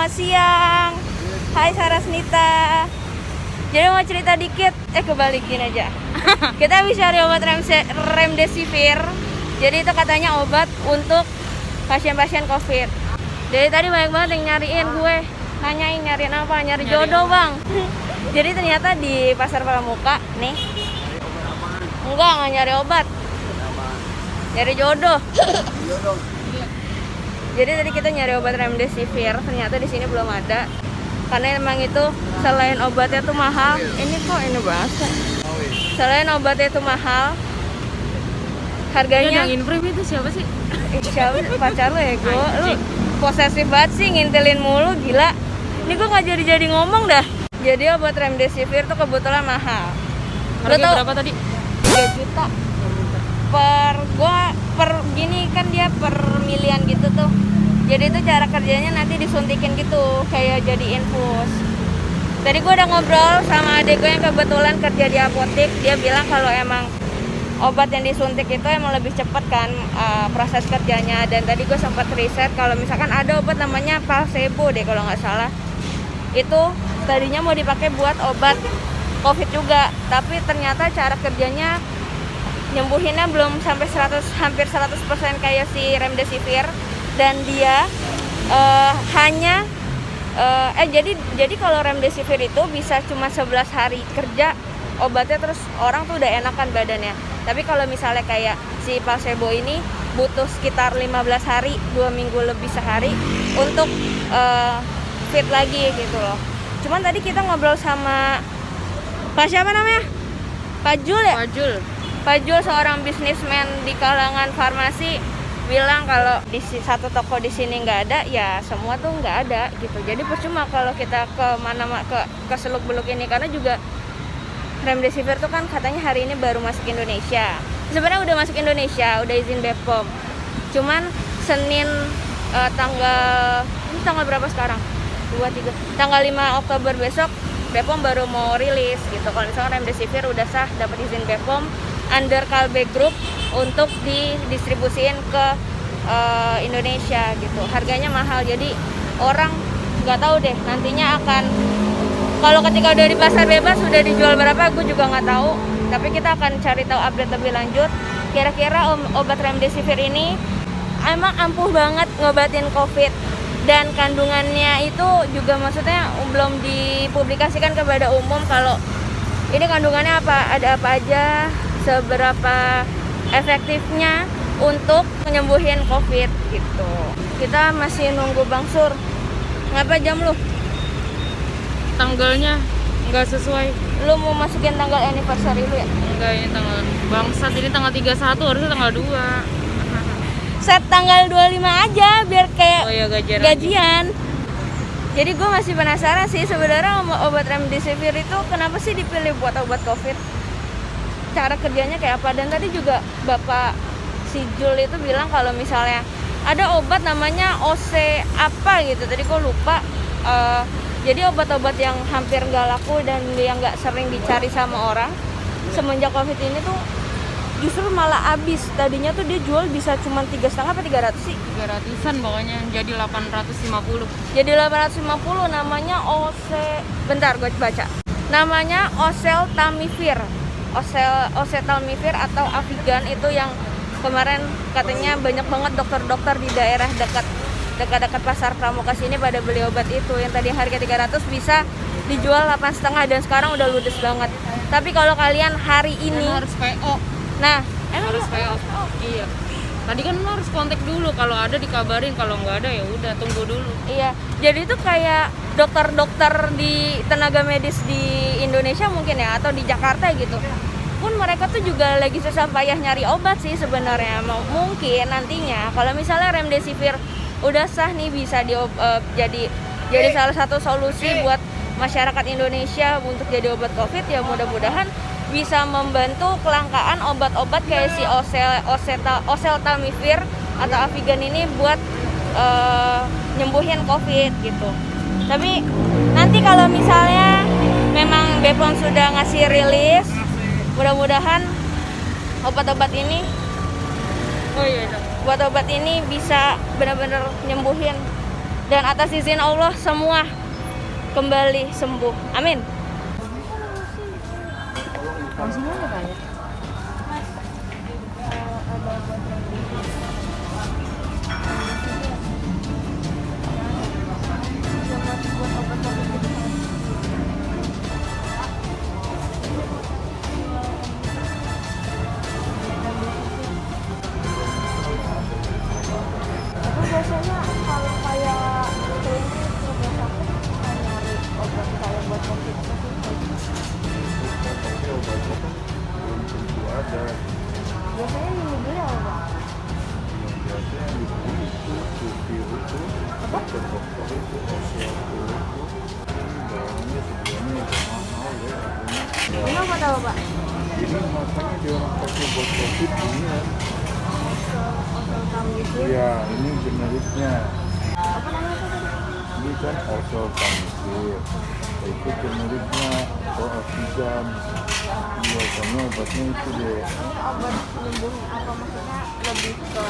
selamat siang. Hai Sarasnita. Jadi mau cerita dikit, kebalikin aja. Kita habis cari obat remdesivir. Jadi itu katanya obat untuk pasien-pasien COVID. Jadi tadi banyak banget yang nyariin gue. Nanyain nyariin apa? Nyari jodoh bang. Jadi ternyata di Pasar Pramuka nih. Enggak nyari obat. Nyari jodoh. Jadi tadi kita nyari obat remdesivir, ternyata di sini belum ada. Karena emang itu selain obatnya tuh mahal. Ini bahasa. Selain obatnya tuh mahal, harganya. Yang inframe itu siapa sih? Siapa pacar lo ya gue? Lu posesif banget sih, ngintilin mulu, gila. Ini gue nggak jadi ngomong dah. Jadi obat remdesivir tuh kebetulan mahal. Harganya berapa tadi? 3 juta. Per gini kan dia per milian gitu tuh. Jadi itu cara kerjanya nanti disuntikin gitu, kayak jadi infus. Tadi gue udah ngobrol sama adik gue yang kebetulan kerja di apotek. Dia bilang kalau emang obat yang disuntik itu emang lebih cepet kan proses kerjanya. Dan tadi gue sempat riset kalau misalkan ada obat namanya placebo deh kalau nggak salah. Itu tadinya mau dipakai buat obat COVID juga, tapi ternyata cara kerjanya nyembuhinnya belum sampai hampir 100% kayak si remdesivir. Dan dia jadi kalau remdesivir itu bisa cuma 11 hari kerja obatnya, terus orang tuh udah enakan badannya. Tapi kalau misalnya kayak si placebo ini butuh sekitar 15 hari, 2 minggu lebih sehari untuk fit lagi gitu loh. Cuman tadi kita ngobrol sama Pak siapa namanya? Pak Jul ya? Pak Jul seorang bisnismen di kalangan farmasi bilang kalau di satu toko di sini nggak ada, ya semua tuh nggak ada gitu. Jadi percuma kalau kita ke seluk-beluk ini, karena juga remdesivir tuh kan katanya hari ini baru masuk Indonesia. Sebenarnya udah masuk Indonesia, udah izin BPOM. Cuman Senin tanggal berapa sekarang? 23. Tanggal 5 Oktober besok BPOM baru mau rilis gitu. Kalau misalnya remdesivir udah sah dapat izin BPOM under Kalbe Group untuk didistribusiin ke Indonesia gitu. Harganya mahal, jadi orang nggak tahu deh nantinya akan, kalau ketika udah di pasar bebas udah dijual berapa, gue juga nggak tahu. Tapi kita akan cari tahu update lebih lanjut. Kira-kira obat remdesivir ini emang ampuh banget ngobatin COVID, dan kandungannya itu juga maksudnya belum dipublikasikan kepada umum kalau ini kandungannya apa, ada apa aja, seberapa efektifnya untuk menyembuhin COVID gitu. Kita masih nunggu Bang Sur. Ngapa jam lu? Tanggalnya nggak sesuai. Lu mau masukin tanggal anniversary lu ya? Enggak, ini tanggal bangsat, ini tanggal 31, harusnya tanggal 2. Set tanggal 25 aja biar kayak gajian. Jadi gue masih penasaran sih sebenarnya obat remdesivir itu kenapa sih dipilih buat obat COVID, cara kerjanya kayak apa. Dan tadi juga Bapak si Jul itu bilang kalau misalnya ada obat namanya OC apa gitu, tadi gue lupa. Jadi obat-obat yang hampir nggak laku dan yang nggak sering dicari sama orang semenjak COVID ini tuh justru malah habis. Tadinya tuh dia jual bisa cuma 3,5 apa 300 sih? 300-an pokoknya, jadi 850. Jadi 850, namanya bentar gue baca. Namanya oseltamivir. Oseltamivir atau Avigan, itu yang kemarin katanya banyak banget dokter-dokter di daerah dekat Pasar Pramuka sini pada beli obat itu. Yang tadi harga 300 bisa dijual 8,5 dan sekarang udah ludes banget. Tapi kalau kalian hari ini harus PO. Nah, emang harus PO. Iya. Tadi kan lo harus kontak dulu, kalau ada dikabarin, kalau nggak ada ya udah tunggu dulu. Iya. Jadi itu kayak dokter-dokter di tenaga medis di Indonesia mungkin ya, atau di Jakarta gitu. Pun mereka tuh juga lagi susah payah nyari obat sih sebenarnya. Mungkin nantinya kalau misalnya remdesivir udah sah nih, bisa jadi salah satu solusi buat masyarakat Indonesia untuk jadi obat COVID, ya mudah-mudahan bisa membantu kelangkaan obat-obat kayak si oseltamivir atau Avigan ini buat nyembuhin COVID gitu. Tapi nanti kalau misalnya memang BPOM sudah ngasih rilis, mudah-mudahan obat-obat ini buat obat ini bisa benar-benar nyembuhin dan atas izin Allah semua kembali sembuh. Amin. Langsung aja tanya. Tapi biasanya kalau kayak klinik rumah sakit suka nyari obat kayak buat COVID. Tapi obatnya kan belum tentu ada. Biasanya ini beli apa? Yang biasanya yang dibeli itu supir itu, dokter itu, osteopor itu, barangnya sebenarnya udah mahal ya. Ini apa tahu Pak? Ini makanya dia orang pakai buat COVID ini ya. Oseltamivir. Iya, ini generiknya. Apa namanya itu tadi? Ini kan oseltamivir. Itu generiknya atau oksigen. Biasanya obatnya itu deh. Ini obat penyembuh apa maksudnya lebih ke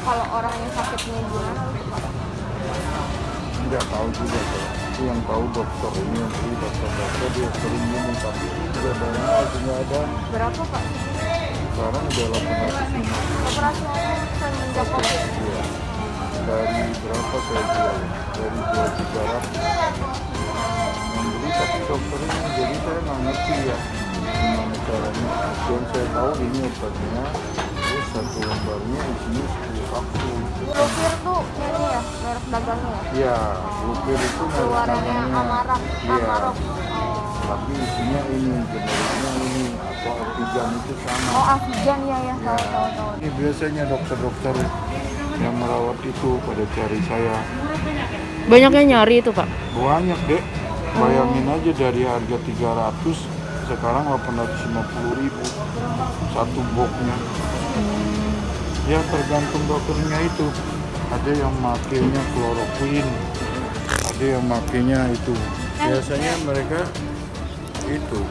kalau orang yang sakitnya gimana gitu Pak? Tidak tahu juga kalau itu yang tahu dokter ini yang beli dokter dia sering ini tapi sudah banyak sudah ada Berapa Pak? sekarang udah 850. Operasionalnya semenjak COVID. Iya. Dari berapa saya jual? Dari 2.300 yang beli tapi dokternya jadi saya nggak ngerti ya gimana caranya. Yang saya tahu ini obatnya terus satu lembarnya isinya 10 kapsul. Lupir tuh ini ya merek dagangnya ya? Iya, lupir itu merek Keluarannya namanya. Amarok. Iya. Amarok. Tapi isinya ini, generiknya ini, atau oksigen itu sama. Oh Afgan ya ya, Ya. tahu. Ini biasanya dokter-dokter yang merawat itu pada cari saya. Banyak yang nyari itu Pak. Banyak dek, bayangin aja dari harga 300 sekarang 850.000 satu boxnya. Ya tergantung dokternya itu. Ada yang makainya kloroquine, ada yang makainya itu. Biasanya mereka itu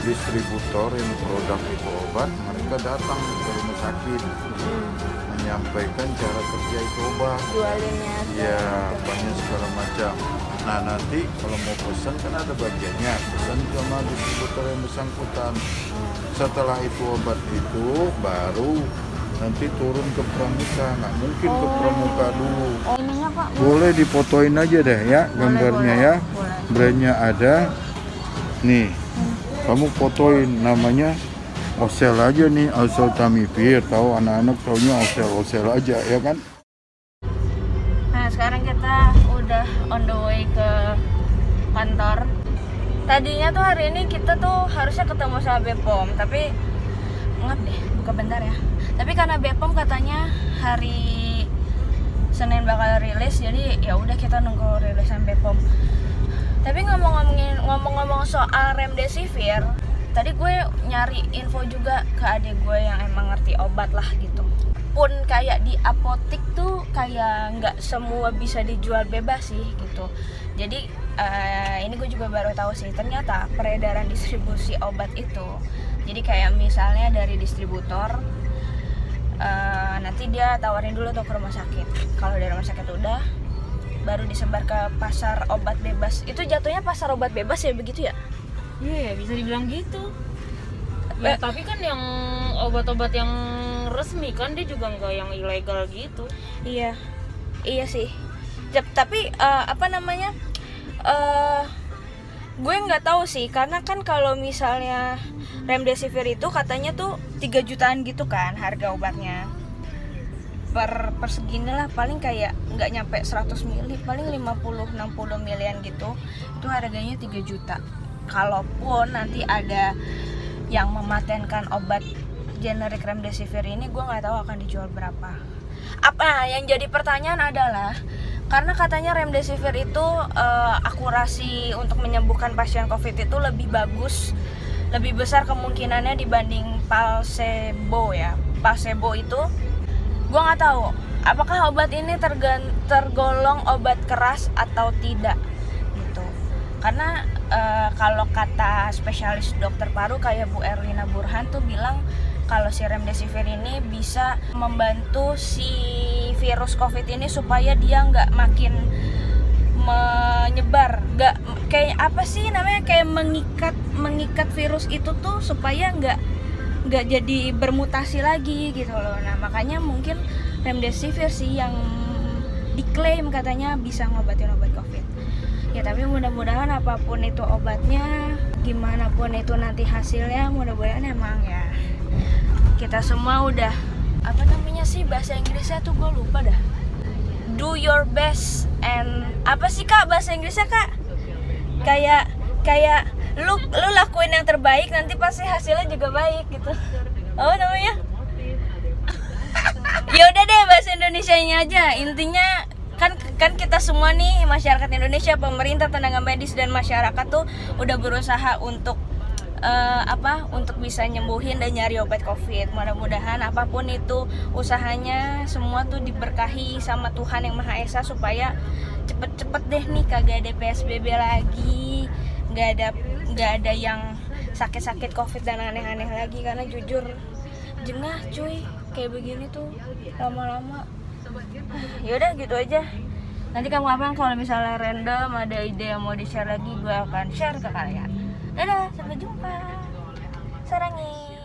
distributor yang produk itu obat, mereka datang ke rumah sakit menyampaikan cara kerja itu obat. Jualinnya. Ya banyak segala macam. Nah nanti kalau mau pesan kan ada bagiannya pesan sama distributor yang bersangkutan. Setelah itu obat itu baru nanti turun ke pramuka, nggak mungkin ke pramuka dulu. Oh ininya Pak? Boleh difotoin aja deh ya gambarnya ya. Boleh. Brandnya ada. Nih, kamu fotoin namanya Osel aja nih, oseltamivir. Tahu anak-anak taunya osel aja ya kan? Nah sekarang kita udah on the way ke kantor. Tadinya tuh hari ini kita tuh harusnya ketemu sama Bepom, tapi ngap deh, buka bentar ya. Tapi karena Bepom katanya hari Senin bakal rilis, jadi ya udah kita nunggu rilisan Bepom. Tapi ngomong-ngomong soal remdesivir, tadi gue nyari info juga ke adik gue yang emang ngerti obat lah gitu. Pun kayak di apotik tuh kayak nggak semua bisa dijual bebas sih gitu. Jadi ini gue juga baru tahu sih ternyata peredaran distribusi obat itu. Jadi kayak misalnya dari distributor nanti dia tawarin dulu tuh ke rumah sakit. Kalau dari rumah sakit udah baru disebar ke pasar obat bebas. Itu jatuhnya pasar obat bebas ya begitu ya? Iya, bisa dibilang gitu. Ya, tapi kan yang obat-obat yang resmi kan dia juga nggak yang ilegal gitu. Iya sih. Tapi apa namanya? Gue nggak tahu sih, karena kan kalau misalnya remdesivir itu katanya tuh 3 jutaan gitu kan harga obatnya. Per segini lah, paling kayak nggak nyampe 100 mili, paling 50-60 milian gitu. Itu harganya 3 juta. Kalaupun nanti ada yang mematenkan obat generik remdesivir ini, gue nggak tahu akan dijual berapa. Yang jadi pertanyaan adalah karena katanya remdesivir itu akurasi untuk menyembuhkan pasien COVID itu lebih bagus, lebih besar kemungkinannya dibanding placebo ya. Placebo itu gue nggak tahu apakah obat ini tergolong obat keras atau tidak gitu. Karena kalau kata spesialis dokter paru kayak Bu Erlina Burhan tuh bilang kalau si remdesivir ini bisa membantu si virus COVID ini supaya dia nggak makin kayak apa sih namanya, kayak mengikat virus itu tuh supaya nggak jadi bermutasi lagi gitu loh. Nah makanya mungkin remdesivir sih yang diklaim katanya bisa ngobatin obat COVID. Ya tapi mudah-mudahan apapun itu obatnya, gimana pun itu nanti hasilnya, mudah-mudahan emang ya kita semua udah, apa namanya sih bahasa Inggrisnya tuh gue lupa dah, do your best and apa sih Kak bahasa Inggrisnya Kak, kayak lu lakuin yang terbaik, nanti pasti hasilnya juga baik gitu. Oh namanya ya udah deh bahasa Indonesianya aja. Intinya kan kita semua nih masyarakat Indonesia, pemerintah, tenaga medis dan masyarakat tuh udah berusaha untuk untuk bisa nyembuhin dan nyari obat COVID. Mudah-mudahan apapun itu usahanya semua tuh diberkahi sama Tuhan yang Maha Esa, supaya cepet-cepet deh nih kagak ada PSBB lagi, nggak ada yang sakit-sakit COVID dan aneh-aneh lagi. Karena jujur jengah cuy kayak begini tuh lama-lama. Yaudah gitu aja. Nanti kamu apa kalau misalnya random ada ide yang mau di share lagi, gue akan share ke kalian. Dadah, sampai jumpa. Sarangi.